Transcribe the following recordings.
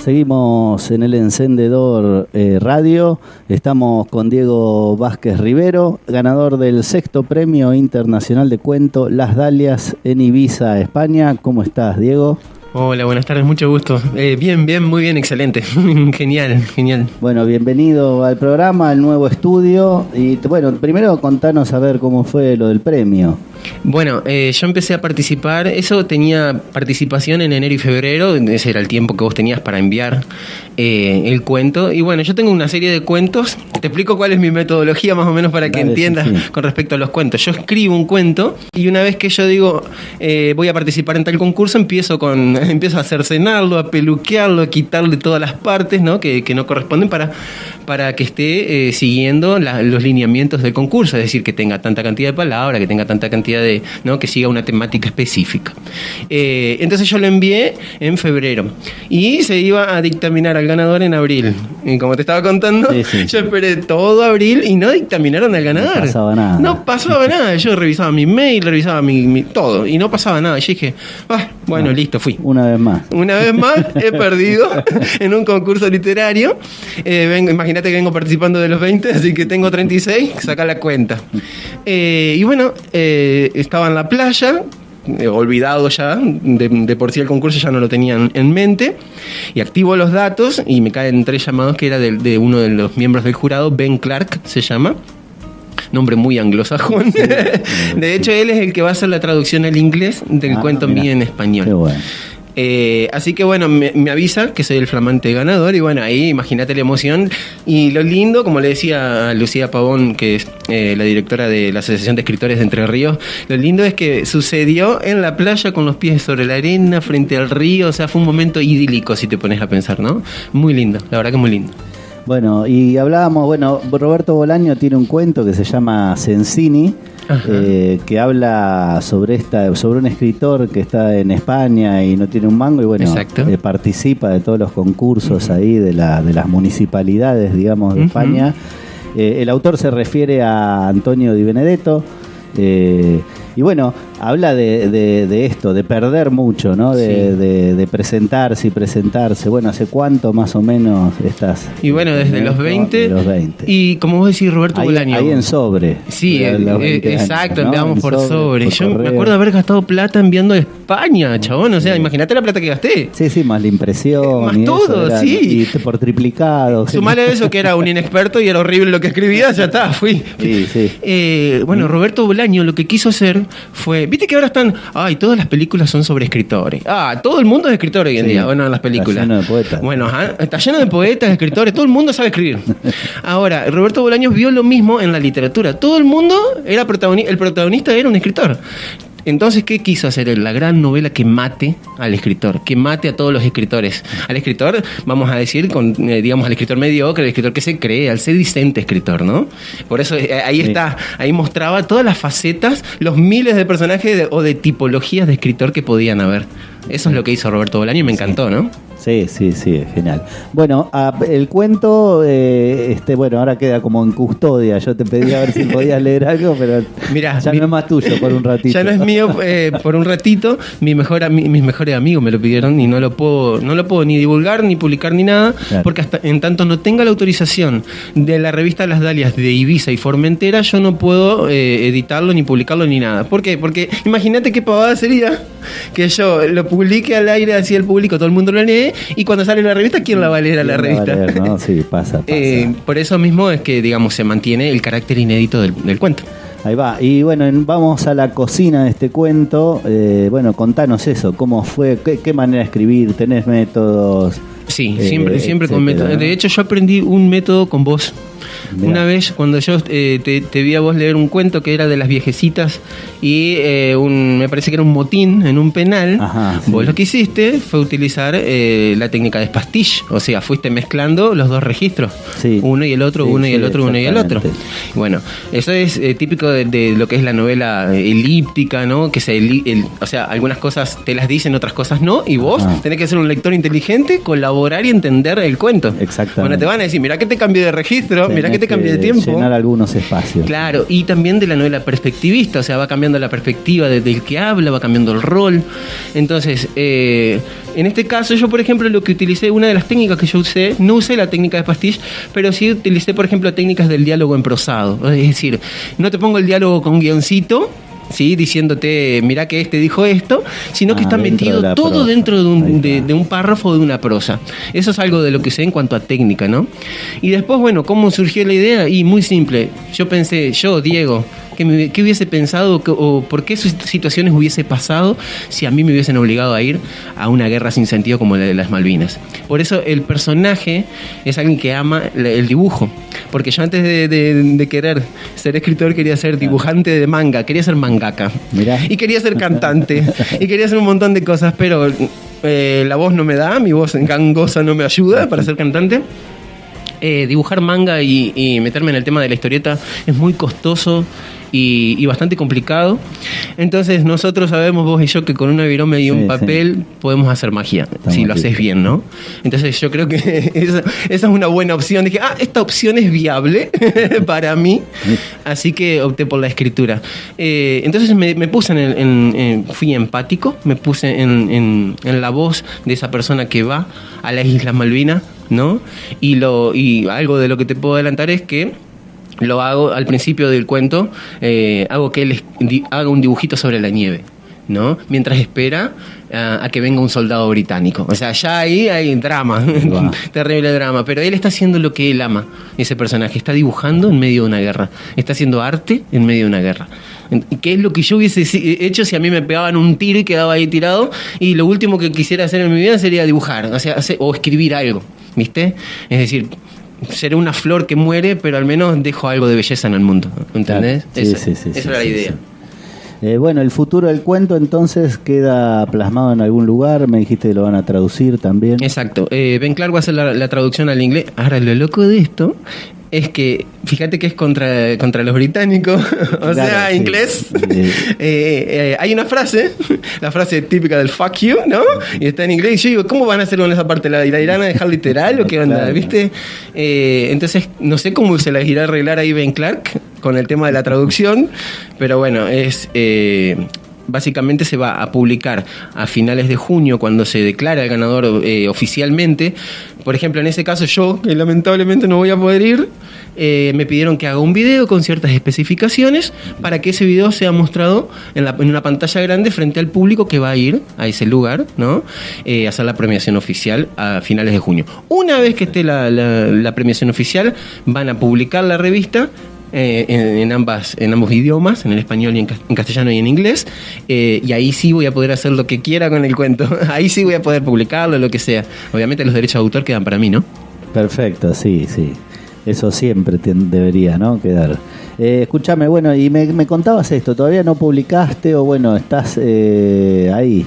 seguimos en el Encendedor Radio. Estamos con Diego Vázquez Rivero, ganador del 6º Premio Internacional de Cuento Las Dalias en Ibiza, España. ¿Cómo estás, Diego? Hola, buenas tardes, mucho gusto. Bien, muy bien, excelente. Genial. Bueno, bienvenido al programa, al nuevo estudio. Y bueno, primero contanos a ver cómo fue lo del premio. Bueno, yo empecé a participar, eso tenía participación en enero y febrero, ese era el tiempo que vos tenías para enviar el cuento. Y bueno, yo tengo una serie de cuentos, te explico cuál es mi metodología más o menos para que entiendas sí. Con respecto a los cuentos. Yo escribo un cuento y una vez que yo digo voy a participar en tal concurso, empiezo a cercenarlo, a peluquearlo, a quitarle todas las partes, ¿no? que no corresponden para que esté siguiendo los lineamientos del concurso, es decir, que tenga tanta cantidad de palabras, que tenga tanta cantidad de, ¿no? que siga una temática específica. Entonces yo lo envié en febrero y se iba a dictaminar al ganador en abril. Y como te estaba contando, sí. Yo esperé todo abril y no dictaminaron al ganador. No pasaba nada. Yo revisaba mi mail, revisaba mi todo y no pasaba nada. Y yo dije, bueno, listo, fui. Una vez más he perdido en un concurso literario. Imagínate que vengo participando de los 20, así que tengo 36, saca la cuenta. Y bueno, estaba en la playa, olvidado ya, de por sí el concurso ya no lo tenían en mente, y activo los datos y me caen 3 llamados que era de uno de los miembros del jurado, Ben Clark se llama. Nombre muy anglosajón. Sí. De hecho, él es el que va a hacer la traducción al inglés del cuento mío en español. Qué bueno. Así que bueno, me avisa que soy el flamante ganador y bueno, ahí imagínate la emoción y lo lindo, como le decía a Lucía Pavón, que es la directora de la Asociación de Escritores de Entre Ríos, lo lindo es que sucedió en la playa con los pies sobre la arena, frente al río, o sea, fue un momento idílico si te pones a pensar, ¿no? Muy lindo, la verdad que muy lindo. Bueno, y hablábamos, Roberto Bolaño tiene un cuento que se llama Sensini, que habla sobre un escritor que está en España y no tiene un mango y bueno, participa de todos los concursos ahí de las municipalidades, digamos, de España. El autor se refiere a Antonio Di Benedetto. Y bueno, habla de esto, de perder mucho, ¿no? De presentarse. Bueno, ¿hace cuánto más o menos estás? Y bueno, desde los 20. Y como vos decís, Roberto Bolaño. Ahí en Sobre. Sí, exacto, enviamos por Sobre. Yo me acuerdo de haber gastado plata enviando a España, chabón. O sea, imagínate la plata que gasté. Sí, más la impresión. Más todo, sí. Y por triplicado. Sumale eso que era un inexperto y era horrible lo que escribía, ya está, fui. Sí. Bueno, Roberto Bolaño lo que quiso hacer fue, viste que ahora están, todas las películas son sobre escritores. Todo el mundo es escritor hoy en día, bueno, las películas. Está lleno de poetas. Bueno, está lleno de poetas, escritores, todo el mundo sabe escribir. Ahora, Roberto Bolaños vio lo mismo en la literatura. Todo el mundo era el protagonista era un escritor. Entonces, ¿qué quiso hacer él? La gran novela que mate al escritor, que mate a todos los escritores. Al escritor, vamos a decir, digamos, al escritor mediocre, al escritor que se cree, al sedicente escritor, ¿no? Por eso ahí mostraba todas las facetas, los miles de personajes o de tipologías de escritor que podían haber. Eso es lo que hizo Roberto Bolaño y me encantó, ¿no? Sí, es genial. Bueno, el cuento, ahora queda como en custodia. Yo te pedí a ver si podías leer algo, pero mirá, no es más tuyo por un ratito. Ya no es mío por un ratito. Mis mejores amigos me lo pidieron y no lo puedo ni divulgar, ni publicar, ni nada, claro. Porque hasta en tanto no tenga la autorización de la revista Las Dalias de Ibiza y Formentera, yo no puedo editarlo, ni publicarlo, ni nada. ¿Por qué? Porque imagínate qué pavada sería que yo lo publique al aire, así el público, todo el mundo lo lee, y cuando sale la revista, ¿quién la va a leer a la revista? ¿No? Sí, pasa. Por eso mismo es que, digamos, se mantiene el carácter inédito del cuento. Ahí va. Y bueno, vamos a la cocina de este cuento. Contanos eso, ¿cómo fue? ¿Qué manera de escribir? ¿Tenés métodos? Sí, siempre con métodos. ¿No? De hecho, yo aprendí un método con vos. Mirá. Una vez cuando yo te vi a vos leer un cuento que era de las viejecitas y me parece que era un motín en un penal. Ajá, sí. Vos lo que hiciste fue utilizar la técnica de pastiche, o sea, fuiste mezclando los dos registros, sí. Uno y el otro, sí, uno y el otro, uno y el otro. Bueno, eso es típico de lo que es la novela elíptica, ¿no? Que o sea, algunas cosas te las dicen, otras cosas no, y vos tenés que ser un lector inteligente, colaborar elaborar y entender el cuento. Exactamente. Bueno, te van a decir, mirá que te cambié de registro, mirá que te cambié de tiempo. Llenar algunos espacios. Claro, y también de la novela perspectivista, o sea, va cambiando la perspectiva del que habla, va cambiando el rol. Entonces, en este caso yo, por ejemplo, lo que utilicé, una de las técnicas que yo usé, no usé la técnica de pastiche, pero sí utilicé, por ejemplo, técnicas del diálogo en prosado. Es decir, no te pongo el diálogo con guioncito, ¿sí? Diciéndote, mirá que este dijo esto, sino que está metido todo prosa, dentro de un párrafo de una prosa. Eso es algo de lo que sé en cuanto a técnica, ¿no? Y después, bueno, ¿cómo surgió la idea? Y muy simple, yo pensé, Diego, ¿qué hubiese pensado o por qué situaciones hubiese pasado si a mí me hubiesen obligado a ir a una guerra sin sentido como la de las Malvinas? Por eso el personaje es alguien que ama el dibujo, porque yo antes de querer ser escritor quería ser dibujante de manga, quería ser mangaka. Mirá. Y quería ser cantante y quería hacer un montón de cosas, pero la voz no me da, mi voz gangosa no me ayuda para ser cantante. Dibujar manga y meterme en el tema de la historieta es muy costoso y bastante complicado. Entonces nosotros sabemos, vos y yo, que con una virome y un papel podemos hacer magia. Si lo haces bien, ¿no? Entonces yo creo que esa es una buena opción. Dije, esta opción es viable para mí. Así que opté por la escritura. Entonces me puse fui empático, me puse en la voz de esa persona que va a las Islas Malvinas, ¿no? Y algo de lo que te puedo adelantar es que lo hago al principio del cuento, hago que él haga un dibujito sobre la nieve, ¿no? Mientras espera a que venga un soldado británico. O sea, ya ahí hay drama, wow. Terrible drama, pero él está haciendo lo que él ama, ese personaje, está dibujando en medio de una guerra, está haciendo arte en medio de una guerra. ¿Qué es lo que yo hubiese hecho si a mí me pegaban un tiro y quedaba ahí tirado y lo último que quisiera hacer en mi vida sería dibujar, o escribir algo, ¿viste? Es decir, seré una flor que muere, pero al menos dejo algo de belleza en el mundo, ¿entendés? Claro. Sí, esa era la idea. Bueno, el futuro del cuento entonces queda plasmado en algún lugar. Me dijiste que lo van a traducir también. Exacto. Ben Clark va a hacer la traducción al inglés. Ahora, lo loco de esto es que, fíjate que es contra los británicos, o sea, sí, inglés. Hay una frase, la frase típica del fuck you, ¿no? Y está en inglés, y yo digo, ¿cómo van a hacer con esa parte? ¿La irán a dejar literal o qué onda? Claro. ¿Viste? Entonces, no sé cómo se las irá a arreglar ahí Ben Clark con el tema de la traducción, pero bueno, básicamente se va a publicar a finales de junio cuando se declara el ganador oficialmente. Por ejemplo, en ese caso yo, que lamentablemente no voy a poder ir, me pidieron que haga un video con ciertas especificaciones para que ese video sea mostrado en una pantalla grande frente al público que va a ir a ese lugar, ¿no? A hacer la premiación oficial a finales de junio. Una vez que esté la premiación oficial, van a publicar la revista en ambos idiomas, en el español y en castellano y en inglés, y ahí sí voy a poder hacer lo que quiera con el cuento. Ahí sí voy a poder publicarlo, lo que sea. Obviamente los derechos de autor quedan para mí, ¿no? Perfecto, sí. Eso siempre debería, ¿no? Quedar. Escúchame, bueno, y me contabas esto, ¿todavía no publicaste o bueno, estás ahí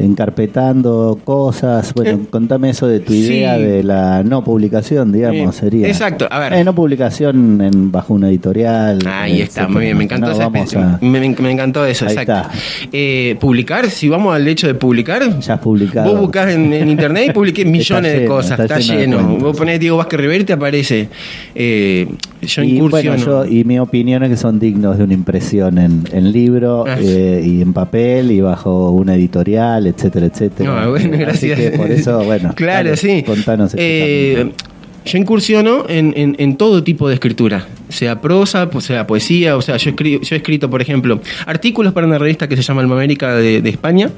encarpetando cosas? Bueno, contame eso de tu idea de la no publicación, digamos, sería. Exacto, a ver. No publicación bajo una editorial. Ahí está, muy bien, me encantó me encantó eso, ahí exacto. Publicar, si vamos al hecho de publicar, ya has publicado. Vos buscás en internet y publiqué millones de cosas, está lleno. Vos ponés Diego Vázquez Rivera y te aparece. Yo incursiono. Bueno, y mi opinión es que son dignos de una impresión en libro y en papel y bajo una editorial, etcétera. No, bueno, gracias. Así que por eso, bueno, claro, dale, sí. Contanos. Yo incursiono en todo tipo de escritura, sea prosa, sea poesía, o sea, yo he escrito, por ejemplo, artículos para una revista que se llama Alma América de España,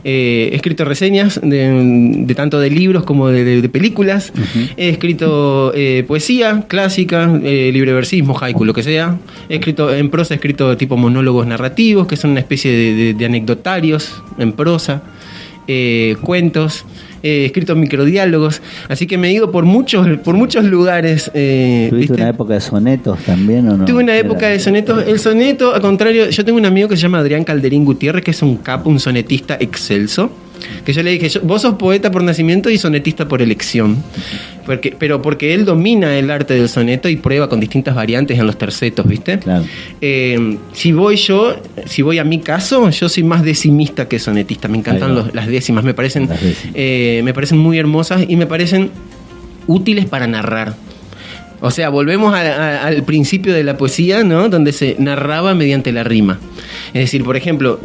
he escrito reseñas de tanto de libros como de películas, he escrito poesía clásica, libreversismo, haiku, lo que sea, he escrito en prosa, he escrito tipo monólogos narrativos, que son una especie de anecdotarios en prosa, cuentos, he escrito microdiálogos, así que me he ido por muchos lugares. ¿Tuviste ¿viste? Una época de sonetos también o no? Tuve una época de sonetos. El soneto, al contrario, yo tengo un amigo que se llama Adrián Calderín Gutiérrez, que es un sonetista excelso. Que yo le dije, vos sos poeta por nacimiento y sonetista por elección. Pero porque él domina el arte del soneto y prueba con distintas variantes en los tercetos, ¿viste? Claro. Si voy a mi caso, yo soy más decimista que sonetista. Me encantan las décimas, me parecen muy hermosas y me parecen útiles para narrar. O sea, volvemos al principio de la poesía, ¿no? Donde se narraba mediante la rima. Es decir, por ejemplo,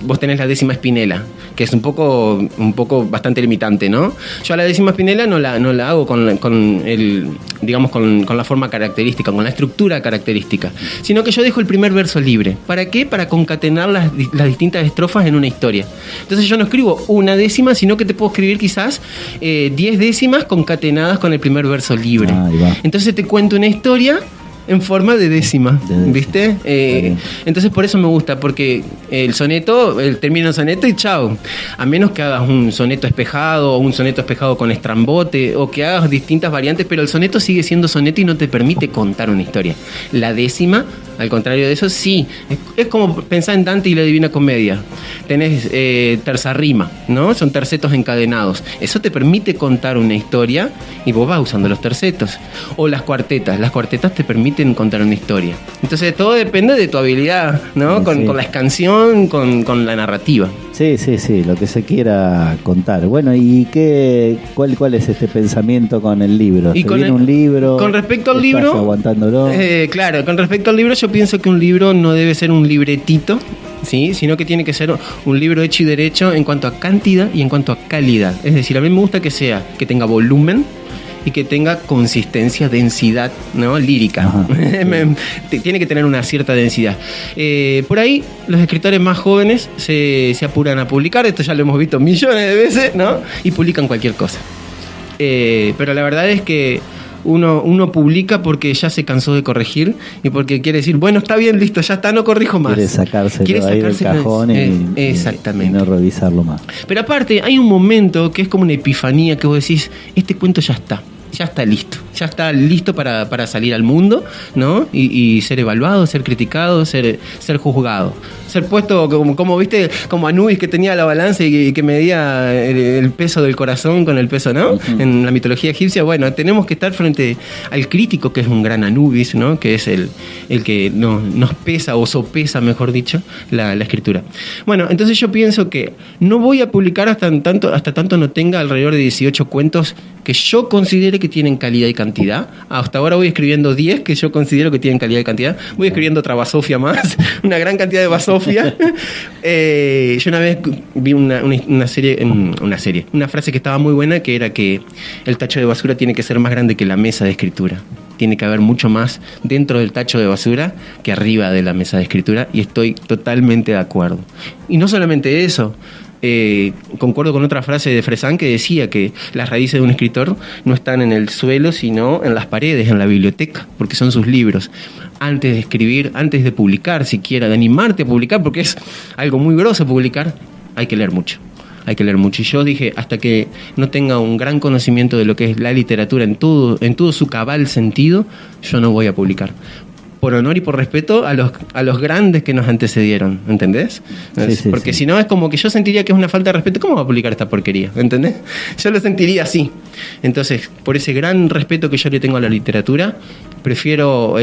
vos tenés la décima espinela, que es un poco bastante limitante, ¿no? Yo a la décima espinela no la hago con la forma característica, con la estructura característica, sino que yo dejo el primer verso libre. ¿Para qué? Para concatenar las distintas estrofas en una historia. Entonces yo no escribo una décima, sino que te puedo escribir quizás 10 décimas concatenadas con el primer verso libre. Entonces te cuento una historia en forma de décima, ¿viste? Entonces por eso me gusta, porque el soneto, termina el soneto y chao. A menos que hagas un soneto espejado o un soneto espejado con estrambote o que hagas distintas variantes, pero el soneto sigue siendo soneto y no te permite contar una historia. La décima, al contrario de eso, sí. Es como pensar en Dante y la Divina Comedia. Tenés terza rima, ¿no? Son tercetos encadenados. Eso te permite contar una historia y vos vas usando los tercetos. O las cuartetas. Las cuartetas te permiten contar una historia. Entonces todo depende de tu habilidad, ¿no? Con la escansión, con la narrativa. Sí, lo que se quiera contar. Bueno, ¿y cuál es este pensamiento con el libro? Y viene un libro? Con respecto al libro, aguantándolo. Claro, con respecto al libro, yo pienso que un libro no debe ser un libretito, ¿sí? Sino que tiene que ser un libro hecho y derecho en cuanto a cantidad y en cuanto a calidad. Es decir, a mí me gusta que tenga volumen y que tenga consistencia, densidad, ¿no? Lírica. Tiene que tener una cierta densidad. Por ahí los escritores más jóvenes se apuran a publicar, esto ya lo hemos visto millones de veces, ¿no? Y publican cualquier cosa. Pero la verdad es que uno publica porque ya se cansó de corregir y porque quiere decir, bueno, está bien, listo, ya está, no corrijo más. Quiere sacárselo ahí del cajón y no revisarlo más. Pero aparte, hay un momento que es como una epifanía que vos decís, este cuento ya está listo para salir al mundo, ¿no? Y ser evaluado, ser criticado, ser juzgado, ser puesto como viste, como Anubis, que tenía la balanza y que medía el peso del corazón con el peso, ¿no? Uh-huh. En la mitología egipcia, bueno, tenemos que estar frente al crítico, que es un gran Anubis, ¿no? Que es el que nos pesa o sopesa, mejor dicho, la escritura. Bueno, entonces yo pienso que no voy a publicar hasta tanto no tenga alrededor de 18 cuentos que yo considere que tienen calidad y cantidad. Hasta ahora voy escribiendo 10 que yo considero que tienen calidad y cantidad. Voy escribiendo otra basofia más, una gran cantidad de basofia. Yo una vez vi una frase que estaba muy buena, que era que el tacho de basura tiene que ser más grande que la mesa de escritura. Tiene que haber mucho más dentro del tacho de basura que arriba de la mesa de escritura, y estoy totalmente de acuerdo. Y no solamente eso, concuerdo con otra frase de Fresán que decía que las raíces de un escritor no están en el suelo, sino en las paredes, en la biblioteca, porque son sus libros. Antes de escribir, antes de publicar siquiera, de animarte a publicar, porque es algo muy grosso publicar, hay que leer mucho. Y yo dije, hasta que no tenga un gran conocimiento de lo que es la literatura en todo su cabal sentido, yo no voy a publicar. Por honor y por respeto a los grandes que nos antecedieron, ¿entendés? Sí, porque si no es como que yo sentiría que es una falta de respeto. ¿Cómo va a publicar esta porquería? ¿Entendés? Yo lo sentiría así. Entonces, por ese gran respeto que yo le tengo a la literatura, prefiero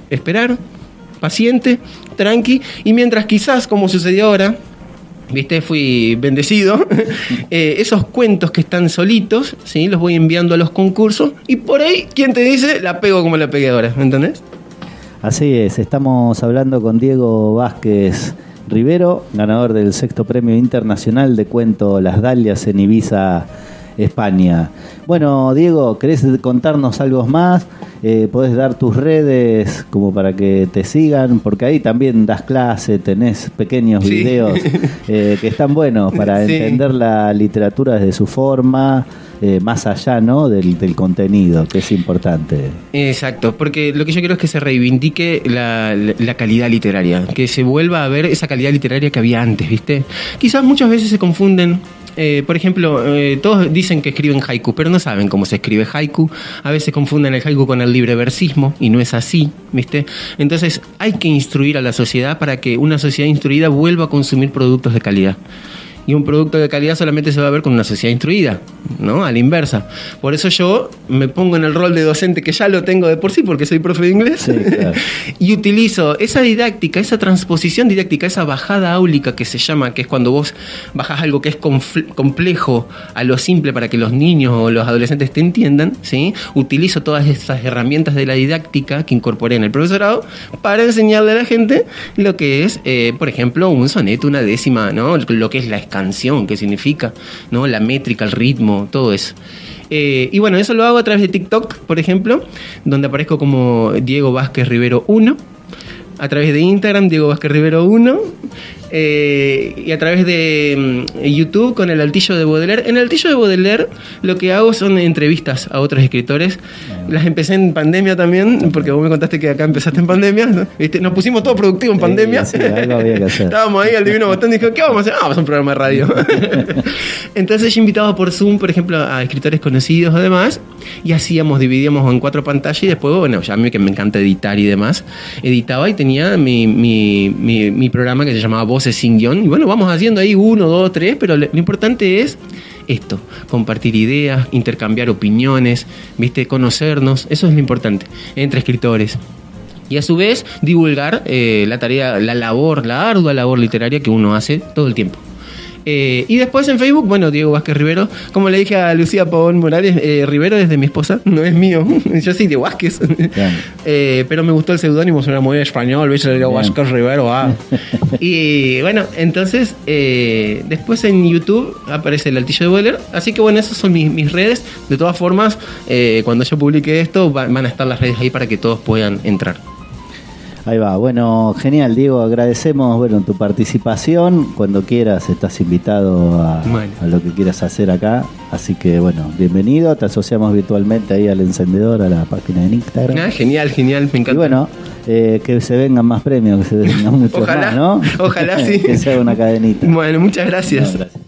esperar, paciente, tranqui, y mientras quizás, como sucedió ahora, ¿viste? Fui bendecido. Esos cuentos que están solitos, ¿sí? Los voy enviando a los concursos, y por ahí, ¿quién te dice? La pego como la pegué ahora, ¿entendés? Así es, estamos hablando con Diego Vázquez Rivero, ganador del 6º Premio Internacional de Cuento Las Dalias en Ibiza, España. Bueno, Diego, ¿querés contarnos algo más? ¿Podés dar tus redes como para que te sigan? Porque ahí también das clase, tenés pequeños videos que están buenos para entender la literatura desde su forma, más allá, ¿no? del contenido, que es importante. Exacto, porque lo que yo quiero es que se reivindique la calidad literaria, que se vuelva a ver esa calidad literaria que había antes, ¿viste? Quizás muchas veces se confunden. Por ejemplo, todos dicen que escriben haiku, pero no saben cómo se escribe haiku. A veces confunden el haiku con el libreversismo, y no es así, ¿viste? Entonces hay que instruir a la sociedad para que una sociedad instruida vuelva a consumir productos de calidad. y un producto de calidad solamente se va a ver con una sociedad instruida, ¿no? A la inversa. Por eso yo me pongo en el rol de docente, que ya lo tengo de por sí porque soy profe de inglés, Sí, claro. y utilizo esa didáctica, esa transposición didáctica, esa bajada áulica que se llama, que es cuando vos bajás algo que es complejo a lo simple para que los niños o los adolescentes te entiendan, ¿sí? Utilizo todas esas herramientas de la didáctica que incorporé en el profesorado para enseñarle a la gente lo que es, por ejemplo, un soneto, una décima, ¿no? Lo que es la escansión, qué significa, ¿no? La métrica, el ritmo, todo eso. Y bueno, eso lo hago a través de TikTok, por ejemplo, donde aparezco como Diego Vázquez Rivero 1, a través de Instagram, Diego Vázquez Rivero 1, y a través de YouTube con el Altillo de Baudelaire. En el Altillo de Baudelaire lo que hago son entrevistas a otros escritores. Las empecé en pandemia también, porque vos me contaste que acá empezaste en pandemia, ¿no? ¿Viste? Nos pusimos todo productivo en pandemia. Sí, algo había que hacer. Estábamos ahí al divino botón y dijo, ¿qué vamos a hacer? Vamos a hacer un programa de radio. Entonces yo invitaba por Zoom, por ejemplo, a escritores conocidos además, y dividíamos en 4 pantallas, y después, bueno, ya a mí que me encanta editar y demás, editaba y tenía mi programa que se llamaba Voces sin guión, y bueno, vamos haciendo ahí 1, 2, 3, pero lo importante es esto, compartir ideas, intercambiar opiniones, ¿viste? Conocernos, eso es lo importante, entre escritores. Y a su vez, divulgar la tarea, la ardua labor literaria que uno hace todo el tiempo. Y después en Facebook, bueno, Diego Vázquez Rivero, como le dije a Lucía Pavón Morales, Rivero es de mi esposa, no es mío, yo soy de Vázquez. Pero me gustó el seudónimo, suena muy español, ¿ves? Diego Vázquez Rivero, Y bueno, entonces después en YouTube aparece el Altillo de Baudelaire, así que bueno, esas son mis redes. De todas formas, cuando yo publique esto, van a estar las redes ahí para que todos puedan entrar. Ahí va, bueno, genial, Diego, agradecemos tu participación. Cuando quieras estás invitado a lo que quieras hacer acá, así que bueno, bienvenido, te asociamos virtualmente ahí al encendedor, a la página de Instagram. Genial, me encanta. Y bueno, que se vengan más premios, que se vengan muchos ojalá, más, ¿no? Ojalá, sí. Que sea una cadenita. Bueno, muchas gracias. No, gracias.